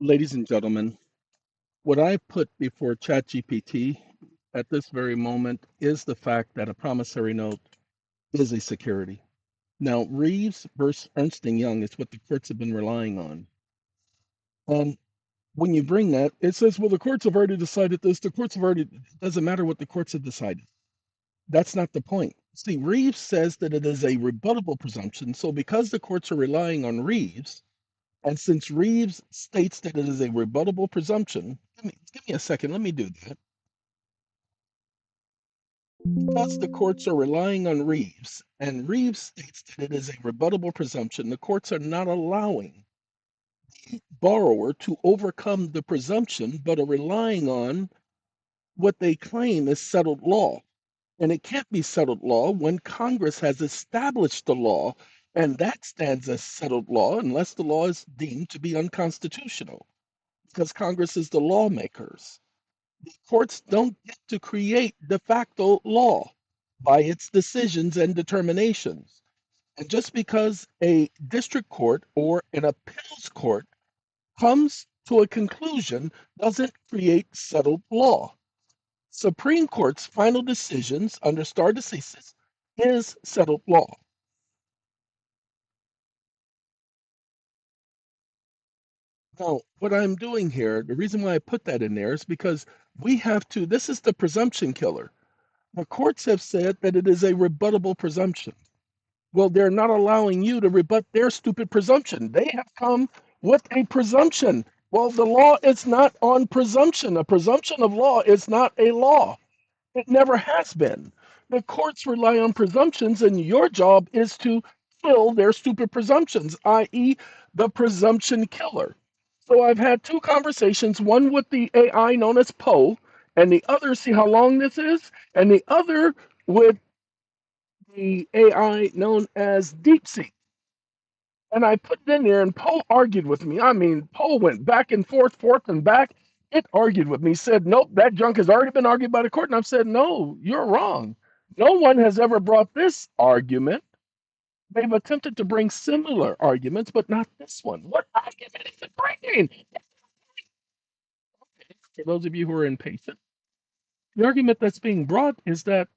Ladies and gentlemen, what I put before ChatGPT at this very moment is the fact that a promissory note is a security. Now, Reeves versus Ernst& Young is what the courts have been relying on. And when you bring that, it says, well, the courts have already decided this. The courts have already, it doesn't matter what the courts have decided. That's not the point. See, Reeves says that it is a rebuttable presumption. So because the courts are relying on Reeves, and since Reeves states that it is a rebuttable presumption, give me a second, let me do that. Because the courts are relying on Reeves, and Reeves states that it is a rebuttable presumption, the courts are not allowing the borrower to overcome the presumption, but are relying on what they claim is settled law. And it can't be settled law when Congress has established the law, and that stands as settled law unless the law is deemed to be unconstitutional, because Congress is the lawmakers. The courts don't get to create de facto law by its decisions and determinations. And just because a district court or an appeals court comes to a conclusion doesn't create settled law. Supreme Court's final decisions under stare decisis is settled law. Now, what I'm doing here, the reason why I put that in there is because we have to, this is the presumption killer. The courts have said that it is a rebuttable presumption. Well, they're not allowing you to rebut their stupid presumption. They have come with a presumption. Well, the law is not on presumption. A presumption of law is not a law. It never has been. The courts rely on presumptions, and your job is to kill their stupid presumptions, i.e., the presumption killer. So I've had two conversations, one with the AI known as Poe, and the other, see how long this is? And the other with the AI known as DeepSeek. And I put it in there, and Poe argued with me. I mean, Poe went back and forth, forth and back. It argued with me, said, nope, that junk has already been argued by the court. And I've said, no, you're wrong. No one has ever brought this argument. They've attempted to bring similar arguments, but not this one. What argument is it bringing? For those of you who are impatient, the argument that's being brought is that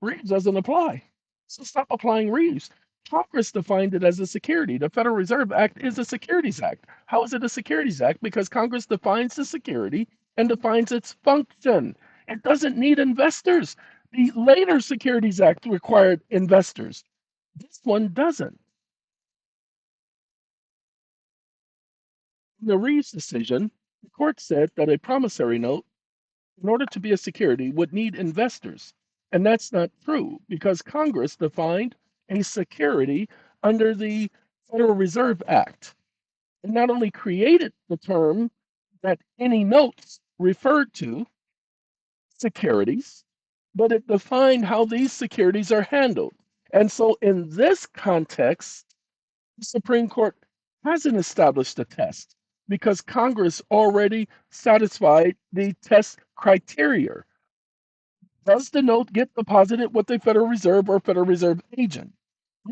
Reeves doesn't apply. So stop applying Reeves. Congress defined it as a security. The Federal Reserve Act is a Securities Act. How is it a Securities Act? Because Congress defines the security and defines its function. It doesn't need investors. The later Securities Act required investors. This one doesn't. In the Reeves decision, the court said that a promissory note, in order to be a security, would need investors. And that's not true because Congress defined a security under the Federal Reserve Act. It not only created the term that any notes referred to securities, but it defined how these securities are handled. And so, in this context, the Supreme Court hasn't established a test because Congress already satisfied the test criteria. Does the note get deposited with the Federal Reserve or Federal Reserve agent?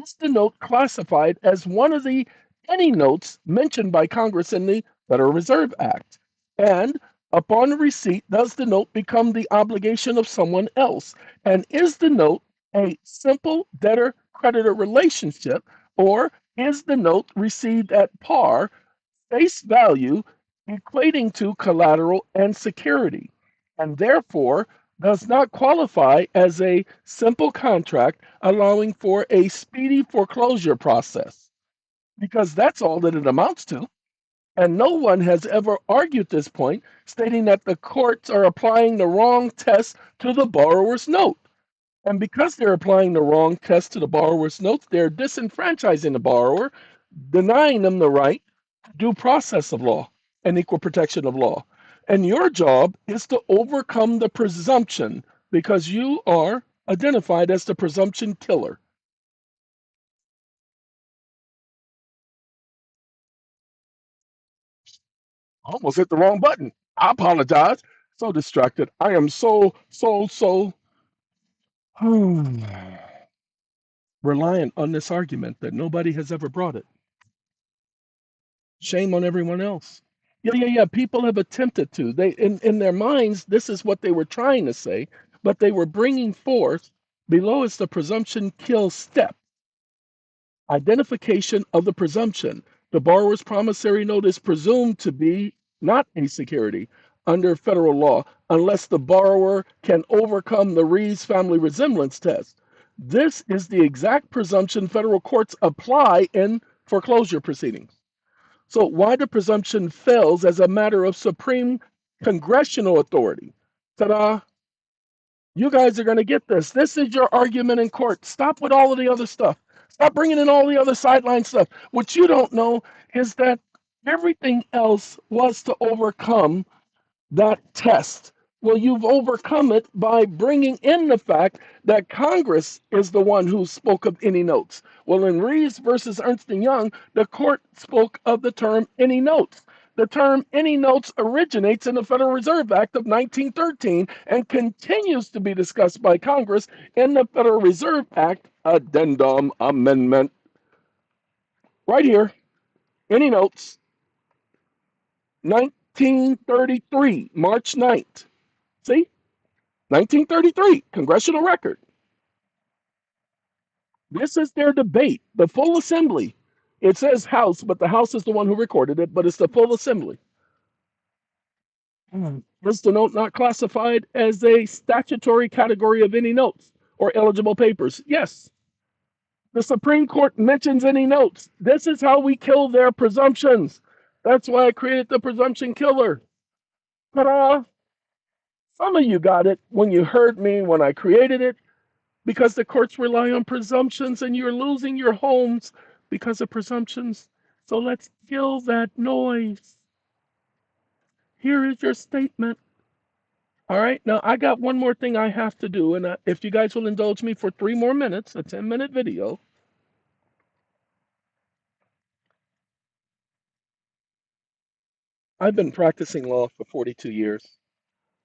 Is the note classified as one of the any notes mentioned by Congress in the Federal Reserve Act? And upon receipt, does the note become the obligation of someone else? And is the note a simple debtor creditor relationship, or is the note received at par, face value, equating to collateral and security, and therefore does not qualify as a simple contract allowing for a speedy foreclosure process? Because that's all that it amounts to. And no one has ever argued this point, stating that the courts are applying the wrong test to the borrower's note. And because they're applying the wrong test to the borrower's notes, they're disenfranchising the borrower, denying them the right to due process of law and equal protection of law. And your job is to overcome the presumption because you are identified as the presumption killer. I almost hit the wrong button. I apologize. So distracted. I am so reliant on this argument that nobody has ever brought it. Shame on everyone else. Yeah. People have attempted to. They in their minds, this is what they were trying to say, but they were bringing forth below is the presumption kill step. Identification of the presumption. The borrower's promissory note is presumed to be not a security under federal law unless the borrower can overcome the Reeves family resemblance test. This is the exact presumption federal courts apply in foreclosure proceedings. So, why the presumption fails as a matter of supreme congressional authority? Ta da! You guys are going to get this. This is your argument in court. Stop with all of the other stuff. Stop bringing in all the other sideline stuff. What you don't know is that everything else was to overcome that test. Well, you've overcome it by bringing in the fact that Congress is the one who spoke of any notes. Well, in Reeves versus Ernst and Young, the court spoke of the term any notes. The term any notes originates in the Federal Reserve Act of 1913 and continues to be discussed by Congress in the Federal Reserve Act Addendum Amendment. Right here, any notes, 1933, March 9th. See? 1933, congressional record. This is their debate, the full assembly. It says House, but the House is the one who recorded it, but it's the full assembly. Is the note not classified as a statutory category of any notes or eligible papers? Yes. The Supreme Court mentions any notes. This is how we kill their presumptions. That's why I created the presumption killer. Ta-da! Some of you got it when you heard me when I created it, because the courts rely on presumptions and you're losing your homes because of presumptions. So let's kill that noise. Here is your statement. All right, now I got one more thing I have to do. And if you guys will indulge me for 3 more minutes, a 10-minute video. I've been practicing law for 42 years.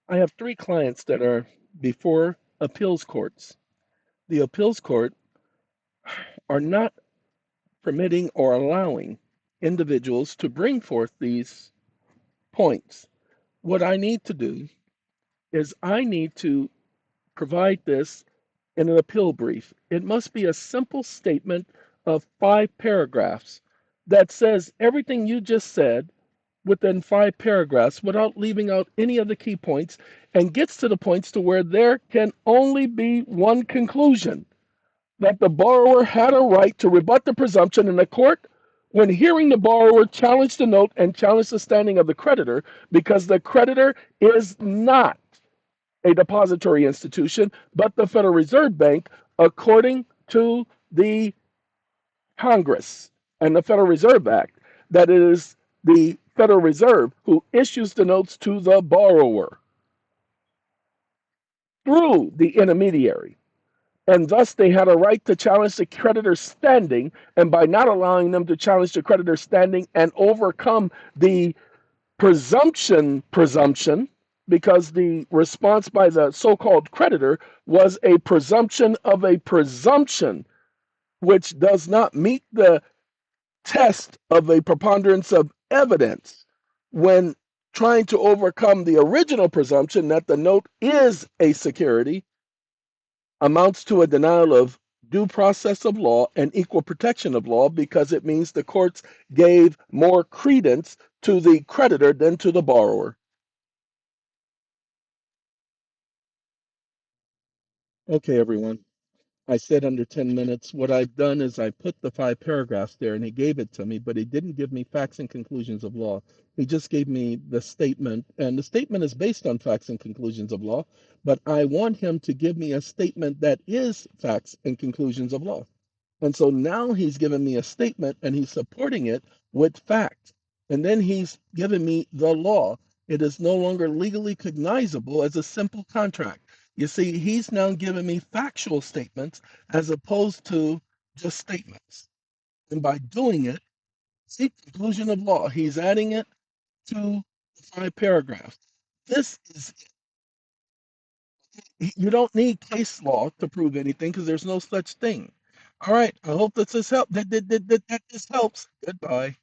I have 3 clients that are before appeals courts. The appeals court are not permitting or allowing individuals to bring forth these points. What I need to do is I need to provide this in an appeal brief. It must be a simple statement of 5 paragraphs that says everything you just said within 5 paragraphs without leaving out any of the key points, and gets to the points to where there can only be one conclusion: that the borrower had a right to rebut the presumption in the court when hearing the borrower challenge the note and challenge the standing of the creditor, because the creditor is not a depository institution, but the Federal Reserve Bank, according to the Congress and the Federal Reserve Act, that it is the Federal Reserve who issues the notes to the borrower through the intermediary. And thus they had a right to challenge the creditor's standing, and by not allowing them to challenge the creditor's standing and overcome the presumption, because the response by the so-called creditor was a presumption of a presumption, which does not meet the test of a preponderance of evidence when trying to overcome the original presumption that the note is a security, amounts to a denial of due process of law and equal protection of law, because it means the courts gave more credence to the creditor than to the borrower. Okay, everyone. I said under 10 minutes. What I've done is I put the 5 paragraphs there and he gave it to me, but he didn't give me facts and conclusions of law. He just gave me the statement, and the statement is based on facts and conclusions of law, but I want him to give me a statement that is facts and conclusions of law. And so now he's given me a statement and he's supporting it with fact. And then he's given me the law. It is no longer legally cognizable as a simple contract. You see, he's now given me factual statements as opposed to just statements. And by doing it, see, conclusion of law, he's adding it to the 5 paragraphs. This is, you don't need case law to prove anything because there's no such thing. All right. I hope that this helps. That this helps. Goodbye.